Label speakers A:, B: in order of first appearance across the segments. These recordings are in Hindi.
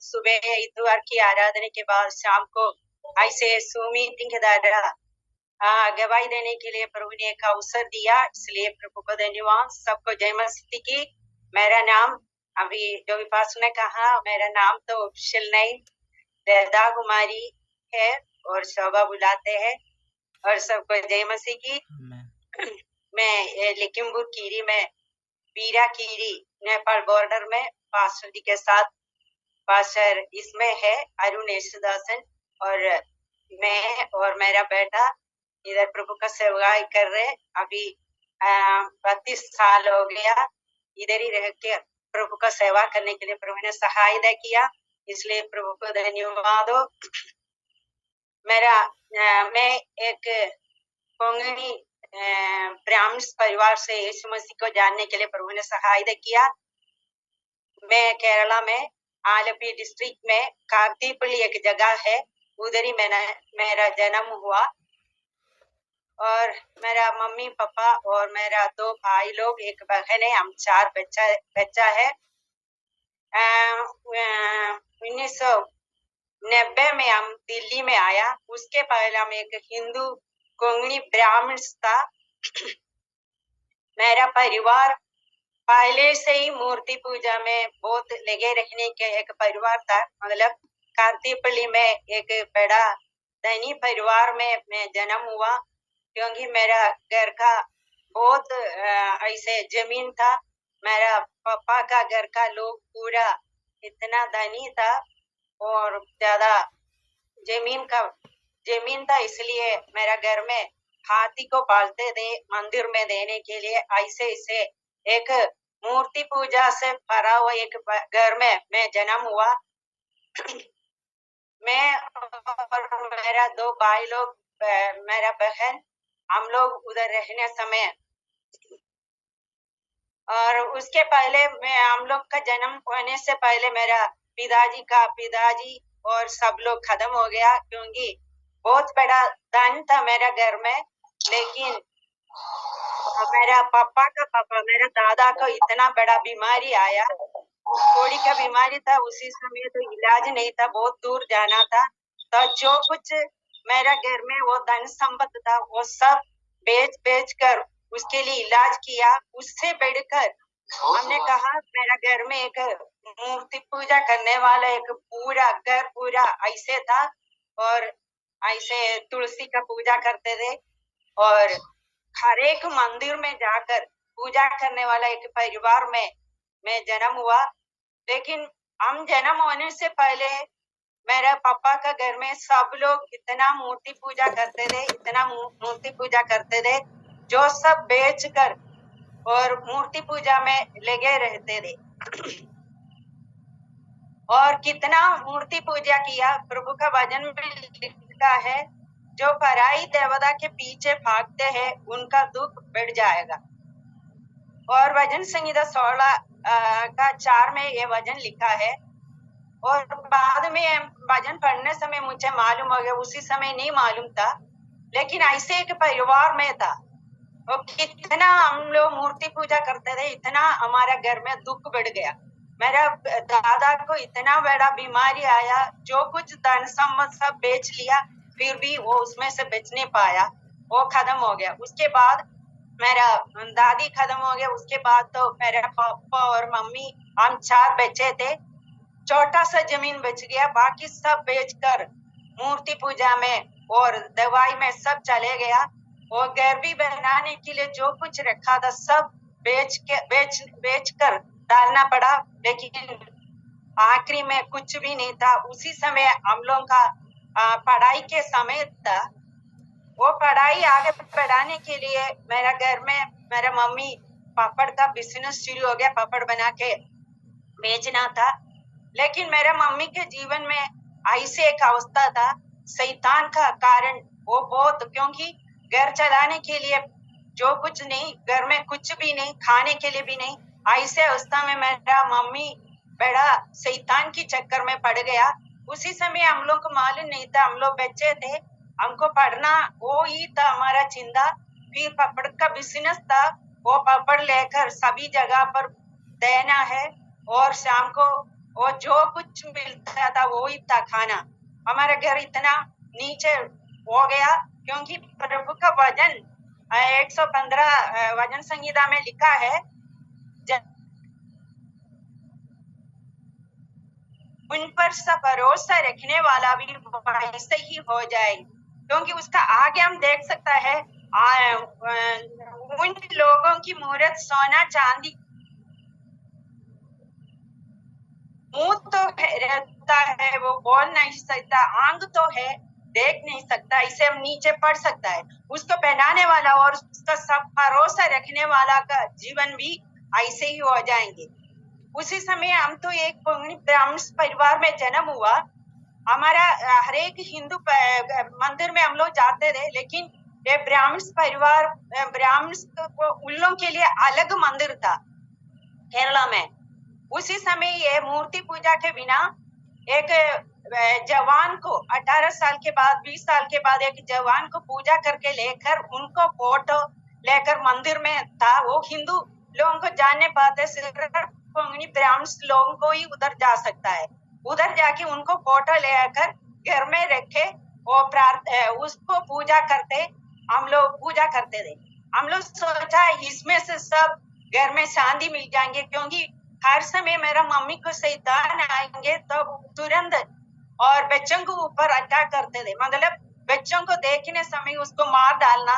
A: सुबह इतवार की आराधना के बाद शाम को ऐसे मीटिंग के द्वारा गवाही देने के लिए प्रभु ने एक अवसर दिया, इसलिए प्रभु को धन्यवाद। सबको जय मसीह की। मेरा नाम अभी जो विपास ने कहा, मेरा नाम तो ऑफिशियल नहीं वेदा कुमारी है और शोभा बुलाते हैं। और सबको जय मसीह की। मैं लखीमपुर खीरी में पीरा खीरी नेपाल बॉर्डर में पास्टर जी के साथ पास्टर इसमें है अरुण येशुदासन और मैं और मेरा बेटा इधर प्रभु का सेवा कर रहे। अभी 32 साल हो गया इधर ही रह के प्रभु का सेवा करने के लिए प्रभु ने सहायता किया, इसलिए प्रभु को धन्यवाद हो। मैं एक कोंगणी ब्राह्मण परिवार से यीशु मसीह को जानने के लिए प्रभु ने सहायता किया। मैं केरला में आलपी डिस्ट्रिक्ट में कार्तिपल्ली एक जगह है, उधर ही मेरा जन्म हुआ। और मेरा मम्मी पापा और मेरा 2 भाई लोग, एक बहन है, हम 4 बच्चा है। 1990 में हम दिल्ली में आया। उसके पहले हम एक हिंदू कोंगणी ब्राह्मण था। मेरा परिवार पहले से ही मूर्ति पूजा में बहुत लगे रहने के एक परिवार था। मतलब कार्तिपल्ली में एक बड़ा धनी परिवार में मैं जन्म हुआ, क्योंकि मेरा घर का बहुत ऐसे जमीन था। मेरा पापा का घर का लोग पूरा इतना धनी था और ज्यादा जमीन था, इसलिए मेरा घर में हाथी को पालते थे मंदिर में देने के लिए। ऐसे एक मूर्ति पूजा से भरा हुआ एक घर में मैं जन्म हुआ। मैं और मेरा 2 भाई लोग, मेरा बहन, हम लोग उधर रहने समय, और उसके पहले हम लोग का जन्म होने से पहले मेरा पिताजी और सब लोग खत्म हो गया, क्योंकि बहुत बड़ा धन था मेरा घर में। लेकिन मेरा मेरा दादा को इतना बड़ा बीमारी आया, थोड़ी का बीमारी था, उसी समय तो इलाज नहीं था, बहुत दूर जाना था। तो जो कुछ मेरा घर में वो धन संपत्ति था वो सब बेच कर उसके लिए इलाज किया। उससे बढ़कर हमने कहा मेरा घर में एक मूर्ति पूजा करने वाला एक पूरा ऐसे था, और ऐसे तुलसी का पूजा करते थे और हर एक मंदिर में जाकर पूजा करने वाला एक परिवार में मैं जन्म हुआ। लेकिन हम जन्म होने से पहले मेरा पापा का घर में सब लोग इतना मूर्ति पूजा करते थे, जो सब बेचकर और मूर्ति पूजा में लगे रहते थे। और कितना मूर्ति पूजा किया। प्रभु का वचन में लिखा है, जो पराई देवता के पीछे भागते हैं उनका दुख बढ़ जाएगा। और वचन संहिता 16 का 4 में ये वचन लिखा है। और बाद में वचन पढ़ने समय मुझे मालूम हो गया, उसी समय नहीं मालूम था, लेकिन ऐसे एक परिवार में था। और कितना हम लोग मूर्ति पूजा करते थे, इतना हमारा घर में दुख बढ़ गया। मेरा दादा को इतना बड़ा बीमारी आया, जो कुछ धन सम्पत्ति सब बेच लिया, फिर भी वो उसमें से बेच नहीं पाया, वो खत्म हो गया। उसके बाद मेरा दादी खत्म हो गया। उसके बाद तो मेरा पापा और मम्मी, हम 4 बच्चे थे। छोटा सा जमीन बच गया, बाकी सब बेचकर मूर्ति पूजा में और दवाई में सब चले गया। और घर भी बनाने के लिए जो कुछ रखा था सब बेच कर डालना पड़ा। लेकिन आखिरी में कुछ भी नहीं था। उसी समय हम लोग का पढ़ाई के समय था। वो पढ़ाई आगे बढ़ाने के लिए मेरा घर में मेरा मम्मी पापड़ का बिजनेस शुरू हो गया, पापड़ बना के बेचना था। लेकिन मेरा मम्मी के जीवन में ऐसे एक अवस्था था, शैतान का कारण वो बहुत, क्योंकि घर चलाने के लिए जो कुछ नहीं, घर में कुछ भी नहीं, खाने के लिए भी नहीं, ऐसे अवस्था में मेरा मम्मी बड़ा शैतान की चक्कर में पड़ गया। उसी समय हम लोग को मालूम नहीं था, हम लोग बच्चे थे, हमको पढ़ना वो ही था हमारा चिंता। फिर पापड़ का बिजनेस था, वो पापड़ लेकर सभी जगह पर देना है और शाम को और जो कुछ मिलता था वो ही था खाना। हमारा घर इतना नीचे हो गया क्योंकि प्रभु का वचन 115 वचन संहिता में लिखा है, उन पर सब भरोसा रखने वाला भी वैसे ही हो जाए, क्योंकि उसका आगे हम देख सकता है उन लोगों की मूर्त सोना चांदी, मुंह तो रहता है, वो बोल नहीं सकता, आंख तो है, देख नहीं सकता, इसे हम नीचे पढ़ सकता है, उसको पहनाने वाला और उसका सब भरोसा रखने वाला का जीवन भी ऐसे ही हो जाएंगे। उसी समय हम तो एक ब्राह्मण परिवार में जन्म हुआ। हमारा हर एक हिंदू मंदिर में हम लोग जाते थे, लेकिन ये ब्राह्मण परिवार ब्राह्मण उन लोगों के लिए अलग मंदिर था केरला में। उसी समय ये मूर्ति पूजा के बिना एक जवान को 18 साल के बाद 20 साल के बाद एक जवान को पूजा करके लेकर उनको फोटो लेकर मंदिर में था। वो हिंदू लोगों को जानने पाते, सिर्फ ब्राह्मण लोगों को ही उधर जा सकता है। उधर जाके उनको फोटो लेकर घर में रखे और उसको पूजा करते, हम लोग पूजा करते थे। हम लोग सोचा इसमें से सब घर में शांति मिल जाएंगे, क्योंकि हर समय मेरा मम्मी को शैतान आएंगे तो तुरंत और बच्चों को ऊपर अटैक करते थे, मतलब बच्चों को देखने समय उसको मार डालना,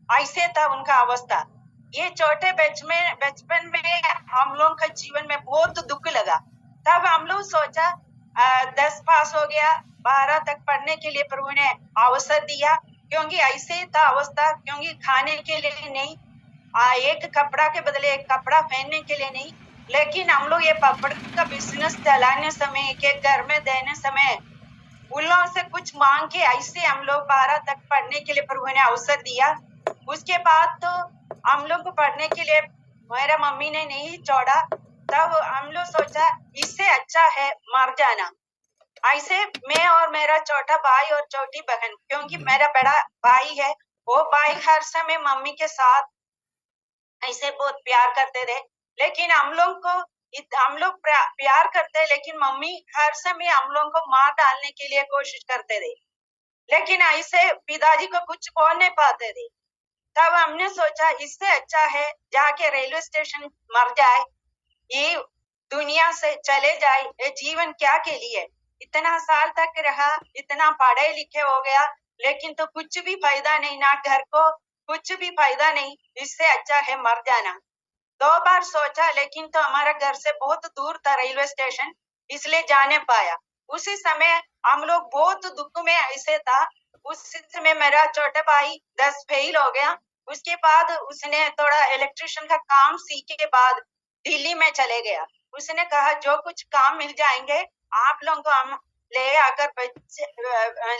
A: ऐसे था उनका अवस्था। ये छोटे बचपन में हम लोग का जीवन में बहुत दुख लगा। तब हम लोग सोचा 10 पास हो गया, 12 तक पढ़ने के लिए प्रभु ने अवसर दिया, क्योंकि ऐसे था अवस्था, क्योंकि खाने के लिए नहीं, एक कपड़ा के बदले एक कपड़ा पहनने के लिए नहीं। लेकिन हम लोग ये पापड़ का बिजनेस चलाने समय, के घर में देने समय उन लोगों से कुछ मांग के ऐसे हम लोग 12 तक पढ़ने के लिए प्रभु ने अवसर दिया। उसके बाद तो हम लोग को पढ़ने के लिए मेरा मम्मी ने नहीं छोड़ा। तब हम लोग सोचा इससे अच्छा है मर जाना। ऐसे मैं और मेरा छोटा भाई और छोटी बहन, क्योंकि मेरा बड़ा भाई है, वो भाई हर समय मम्मी के साथ ऐसे बहुत प्यार करते थे। लेकिन हम लोग प्यार करते, लेकिन मम्मी हर समय हम लोग को मार डालने के लिए कोशिश करते थे, लेकिन ऐसे पिताजी को कुछ बोल नहीं पाते थे। तब हमने सोचा इससे अच्छा है जाके रेलवे स्टेशन मर जाए, ये दुनिया से चले जाए, ये जीवन क्या के लिए, इतना साल तक रहा, इतना पढ़े लिखे हो गया, लेकिन तो कुछ भी फायदा नहीं, ना घर को कुछ भी फायदा नहीं, इससे अच्छा है मर जाना। 2 बार सोचा, लेकिन तो हमारा घर से बहुत दूर था रेलवे स्टेशन, इसलिए जाने पाया। उसी समय हम लोग बहुत दुख में ऐसे था। उस समय मेरा छोटा भाई 10 फेल हो गया। उसके बाद उसने थोड़ा इलेक्ट्रिशियन का काम सीखे के बाद दिल्ली में चले गया। उसने कहा जो कुछ काम मिल जाएंगे आप लोगों को हम ले आकर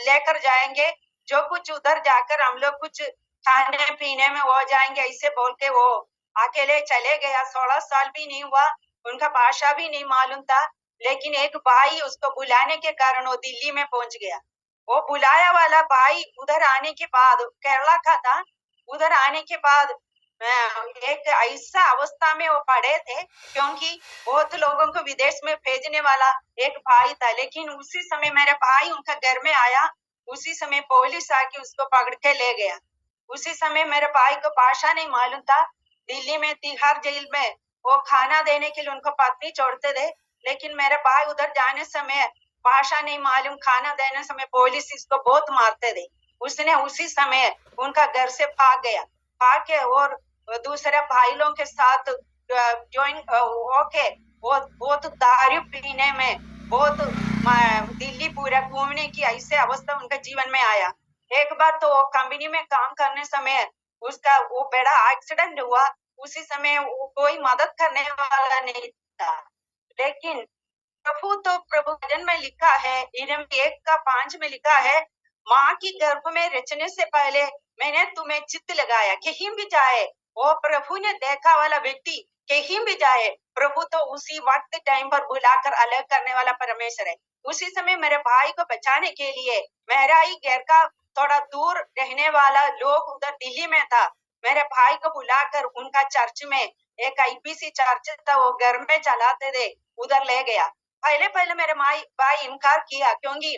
A: लेकर जाएंगे, जो कुछ उधर जाकर हम लोग कुछ खाने पीने में हो जाएंगे, ऐसे बोल के वो अकेले चले गया। 16 साल भी नहीं हुआ, उनका भाषा भी नहीं मालूम था, लेकिन एक भाई उसको बुलाने के कारण वो दिल्ली में पहुंच गया। वो बुलाया वाला भाई उधर आने के बाद, केरला का था, उधर आने के बाद एक ऐसा अवस्था में वो पड़े थे, क्योंकि बहुत लोगों को विदेश में भेजने वाला एक भाई था। लेकिन उसी समय मेरा भाई उनका घर में आया, उसी समय पुलिस आके उसको पकड़ के ले गया। उसी समय मेरे भाई को भाषा नहीं मालूम था। दिल्ली में तिहाड़ जेल में वो खाना देने के लिए उनको पत्नी छोड़ते थे, लेकिन मेरे भाई उधर जाने समय भाषा नहीं मालूम, खाना देने समय पुलिस इसको बहुत मारते थे। उसने उसी समय उनका घर से भाग गया, भाग के और दूसरे भाई लोगों के साथ ज्वाइन होके बहुत दारू पीने में, बहुत दिल्ली पूरा घूमने की ऐसे अवस्था उनका जीवन में आया। एक बार तो वो कंपनी में काम करने समय उसका वो बड़ा एक्सीडेंट हुआ। उसी समय कोई मदद करने वाला नहीं था, लेकिन प्रभु वचन में लिखा है, यिर्मयाह 1:5 में लिखा है, माँ की गर्भ में रचने से पहले मैंने तुम्हें चित्त लगाया, कहीं भी जाए वो प्रभु ने देखा वाला व्यक्ति कहीं भी जाए, प्रभु तो उसी वक्त टाइम पर बुलाकर अलग करने वाला परमेश्वर है। उसी समय मेरे भाई को बचाने के लिए मेरा ही घर का थोड़ा दूर रहने वाला लोग उधर दिल्ली में था, मेरे भाई को बुलाकर उनका चर्च में, एक आईपीसी चर्च था, वो घर में चलाते थे, उधर ले गया। पहले पहले मेरे भाई इनकार किया, क्योंकि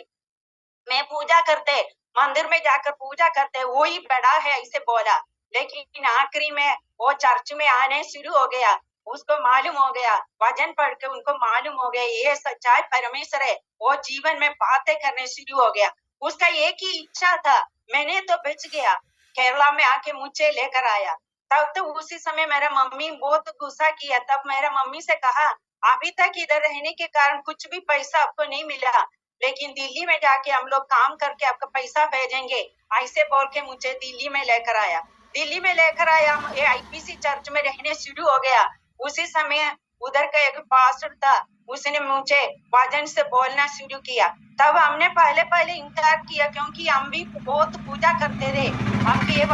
A: मैं पूजा करते, मंदिर में जाकर पूजा करते, वो ही बड़ा है ऐसे बोला। लेकिन आखिरी में वो चर्च में आने शुरू हो गया, उसको मालूम हो गया, वचन पढ़ के उनको मालूम हो गया ये सच्चाई परमेश्वर है। वो जीवन में बातें करने शुरू हो गया। उसका एक ही इच्छा था, मैंने तो बच गया, केरला में आके मुझे लेकर आया। तब तो उसी समय मेरा मम्मी बहुत गुस्सा किया। तब मेरा मम्मी से कहा, अभी तक इधर रहने के कारण कुछ भी पैसा आपको नहीं मिला, लेकिन दिल्ली में जाके हम लोग काम करके आपका पैसा भेजेंगे, ऐसे बोल के मुझे दिल्ली में लेकर आया। दिल्ली में लेकर आया, ये आईपीसी चर्च में रहने शुरू हो गया। उसी समय उधर का एक पास्टर था, उसने मुझे वचन से बोलना शुरू किया। तब हमने पहले पहले इनकार किया, क्योंकि हम भी बहुत पूजा करते थे। हमके ये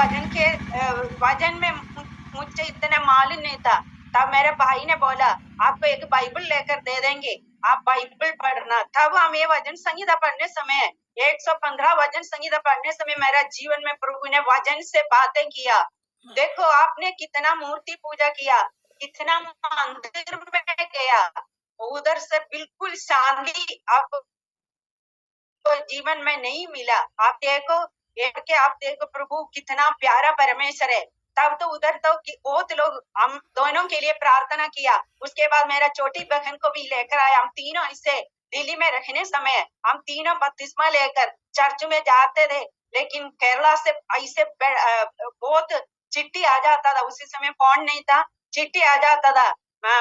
A: वचन में मुझे इतना मालूम नहीं था। तब मेरे भाई ने बोला, आपको एक बाइबल लेकर दे देंगे, आप बाइबल पढ़ना। तब हम ये वचन संहिता पढ़ने समय 115 वचन संहिता पढ़ने समय मेरा जीवन में प्रभु ने वचन से बातें किया। देखो आपने कितना मूर्ति पूजा किया, कितना मंदिर में गया, उधर से बिल्कुल शांति आपको जीवन में नहीं मिला। आप देखो प्रभु कितना प्यारा परमेश्वर है। तब तो उधर तो बहुत लोग, हम दोनों के लिए प्रार्थना किया। उसके बाद मेरा छोटी बहन को भी लेकर आया। हम तीनों ऐसे दिल्ली में रहने समय हम तीनों बपतिस्मा लेकर चर्च में जाते थे। लेकिन केरला से ऐसे बहुत चिट्ठी आ जाता था, उसी समय फोन नहीं था, चिट्ठी आ जाता था।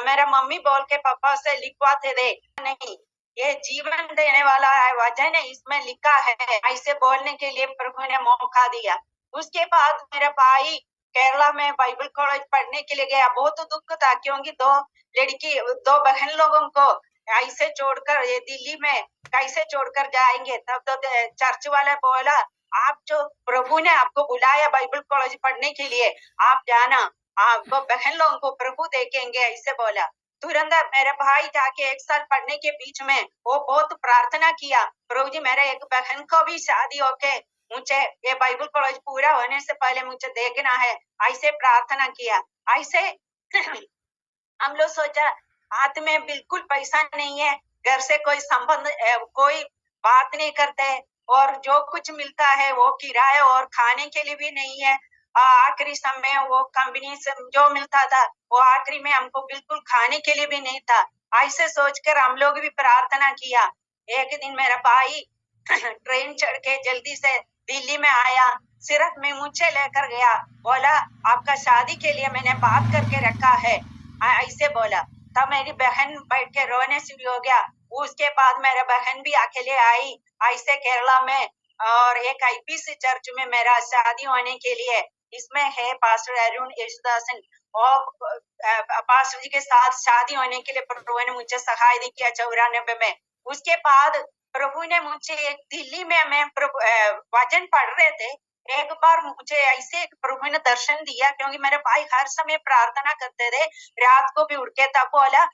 A: मेरा मम्मी बोल के पापा से लिखवाते थे, नहीं ये जीवन देने वाला है वचन है, इसमें लिखा है, ऐसे बोलने के लिए प्रभु ने मौका दिया। उसके बाद मेरा भाई केरला में बाइबल कॉलेज पढ़ने के लिए गया। बहुत दुख था, क्योंकि दो बहन लोगों को ऐसे छोड़कर ये दिल्ली में कैसे छोड़कर जाएंगे। तब तो चर्च वाला बोला, आप जो प्रभु ने आपको बुलाया बाइबल कॉलेज पढ़ने के लिए, आप जाना, आपको बहन लोगों को प्रभु देखेंगे, ऐसे बोला। तुरंत मेरे भाई जाके 1 साल पढ़ने के बीच में वो बहुत प्रार्थना किया, प्रभु जी मेरे एक बहन को भी शादी होके मुझे ये बाइबल कॉलेज पूरा होने से पहले मुझे देखना है, ऐसे प्रार्थना किया। ऐसे हम लोग सोचा हाथ में बिल्कुल पैसा नहीं है, घर से कोई संबंध कोई बात नहीं करते, और जो कुछ मिलता है वो किराए और खाने के लिए भी नहीं है। आखिरी समय वो कंपनी से जो मिलता था वो आखिरी में हमको बिल्कुल खाने के लिए भी नहीं था। ऐसे सोचकर हम लोग भी प्रार्थना किया। एक दिन मेरा भाई ट्रेन चढ़ के जल्दी से दिल्ली में आया, सिर्फ मैं मुझे लेकर गया, बोला आपका शादी के लिए मैंने बात करके रखा है, ऐसे बोला। तब मेरी बहन बैठ के रोने शुरू हो गया। उसके बाद मेरा बहन भी अकेले आई ऐसे केरला में, और एक आईपीसी चर्च में मेरा शादी होने के लिए, इसमें है पास्टर अरुण यशुदासन, और पास्टर जी के साथ शादी होने के लिए प्रभु ने मुझे सहाय किया 94 में। उसके बाद प्रभु ने मुझे दिल्ली में मैं वचन पढ़ रहे थे, एक बार मुझे ऐसे प्रभु ने दर्शन दिया, क्योंकि मेरे भाई हर समय प्रार्थना करते थे, रात को भी उठ के। तब बोला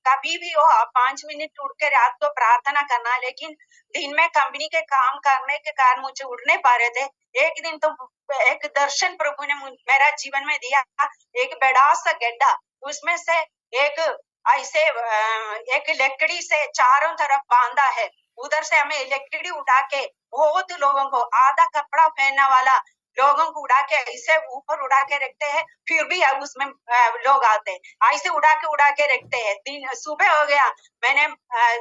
A: कभी भी हो 5 मिनट उठ के रात को प्रार्थना करना, लेकिन दिन में कंपनी के काम करने के कारण मुझे उठ नहीं पा रहे थे। एक दिन तो एक दर्शन प्रभु ने मेरा जीवन में दिया, एक बड़ा सा गड्ढा, उसमें से एक ऐसे एक लकड़ी से चारों तरफ बांधा है, उधर से हमें लकड़ी उठा के बहुत लोगों को, आधा कपड़ा पहनने वाला लोगों को उड़ा के ऐसे ऊपर उड़ा के रखते हैं, फिर भी उसमें लोग आते हैं, ऐसे उड़ा के रखते हैं। दिन सुबह हो गया, मैंने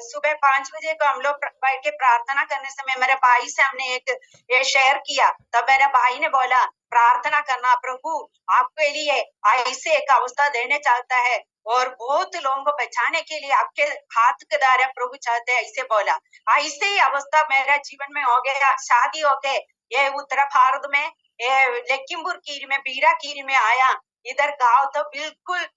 A: सुबह 5 बजे को हम लोग बैठ के प्रार्थना करने समय मेरे भाई से हमने एक ये शेयर किया। तब मेरे भाई ने बोला प्रार्थना करना, प्रभु आपके लिए ऐसे एक अवस्था देने चाहता है, और बहुत लोगों को बचाने के लिए आपके हाथ के द्वारा प्रभु चाहते हैं, ऐसे बोला। ऐसे ही अवस्था मेरा जीवन में हो गया। शादी हो गए, ये उत्तर भारत में लखीमपुर खीरी में, बीरा खीरी में आया। इधर गांव तो बिल्कुल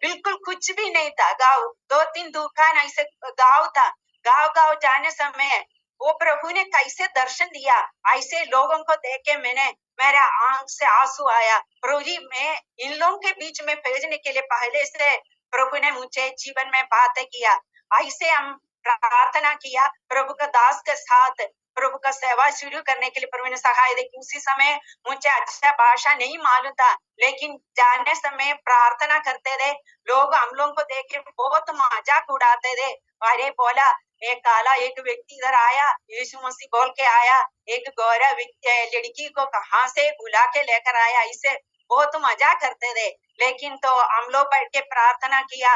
A: बिल्कुल कुछ भी नहीं था, गांव 2-3 दुकान ऐसे गांव था। गांव जाने समय वो प्रभु ने कैसे दर्शन दिया, ऐसे लोगों को देख के मेरा आंख से आंसू आया। प्रभु जी मैं इन लोगों के बीच में भेजने के लिए पहले से प्रभु ने मुझे जीवन में बातें किया। ऐसे हम प्रार्थना किया, प्रभु का दास के साथ प्रभु का सेवा शुरू करने के लिए प्रभु ने सहाय दी। उसी समय मुझे अच्छा भाषा नहीं मालूम था, लेकिन जाने समय प्रार्थना करते थे। लोग हम लोगों को देख के बहुत मजाक उड़ाते थे। अरे बोला एक काला एक व्यक्ति इधर आया, यीशु मसीह बोल के आया, एक गोरा लड़की को कहाँ से बुला के लेकर आया, इसे बहुत मजा करते थे। लेकिन तो हम लोग बैठ के प्रार्थना किया,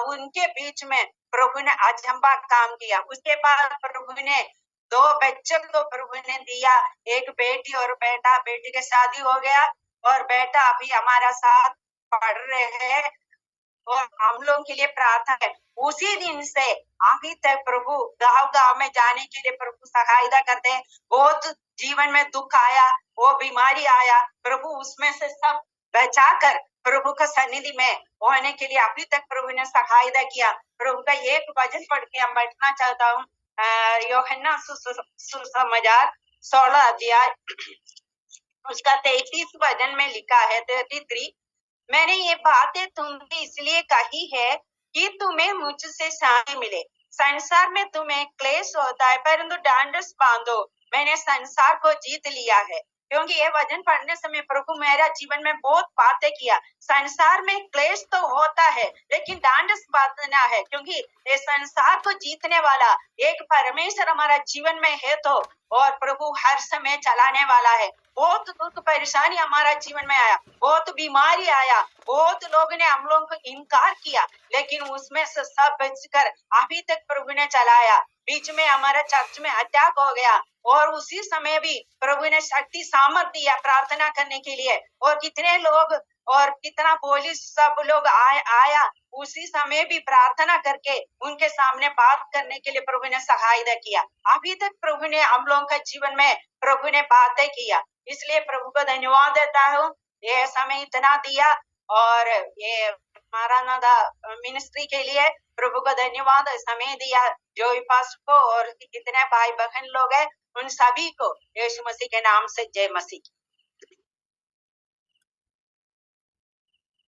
A: उनके बीच में प्रभु ने अजंबा काम किया। उसके बाद प्रभु ने 2 बच्चों को प्रभु ने दिया, एक बेटी और बेटा। बेटी की शादी हो गया और बेटा अभी हमारा साथ पढ़ रहे हैं और हम लोगों के लिए प्रार्थना है। उसी दिन से अभी तक प्रभु गांव-गांव में जाने के लिए प्रभु सहायता करते हैं। बहुत जीवन में दुख आया, वो बीमारी आया, प्रभु उसमें से सब बचाकर प्रभु का सन्निधि में होने के लिए अभी तक प्रभु ने सहायता किया। प्रभु का एक वचन पढ़ के हम बैठना चाहता हूँ। यूहन्ना सुसमाचार 16 अध्याय उसका 33 वचन में लिखा है, 33, मैंने ये बातें तुमसे इसलिए कही है कि तुम्हें मुझसे शांति मिले। संसार में तुम्हें क्लेश होता है, परंतु ढांढस बांधो, मैंने संसार को जीत लिया है। क्योंकि ये वचन पढ़ने समय प्रभु मेरा जीवन में बहुत बातें किया। संसार में क्लेश तो होता है, लेकिन ढांढस बांधना है, क्योंकि ये संसार को जीतने वाला एक परमेश्वर हमारा जीवन में है तो, और प्रभु हर समय चलाने वाला है। बहुत दुख परेशानी हमारा जीवन में आया, बहुत बीमारी आया, बहुत लोगों ने हम लोगों को इनकार किया, लेकिन उसमें से सब बचकर अभी तक प्रभु ने चलाया। बीच में हमारा चर्च में अटैक हो गया और उसी समय भी प्रभु ने शक्ति सामर्थ दिया प्रार्थना करने के लिए, और कितने लोग और कितना पुलिस सब लोग आया उसी समय भी प्रार्थना करके उनके सामने बात करने के लिए प्रभु ने सहायता किया। अभी तक प्रभु ने हम लोगों का जीवन में प्रभु ने बातें किया, इसलिए प्रभु को धन्यवाद देता हूँ। ये समय इतना दिया और ये मारानादा मिनिस्ट्री के लिए प्रभु को धन्यवाद, समय दिया जो पास को और कितने भाई बहन लोग हैं उन सभी को यीशु मसीह के नाम से जय मसीह।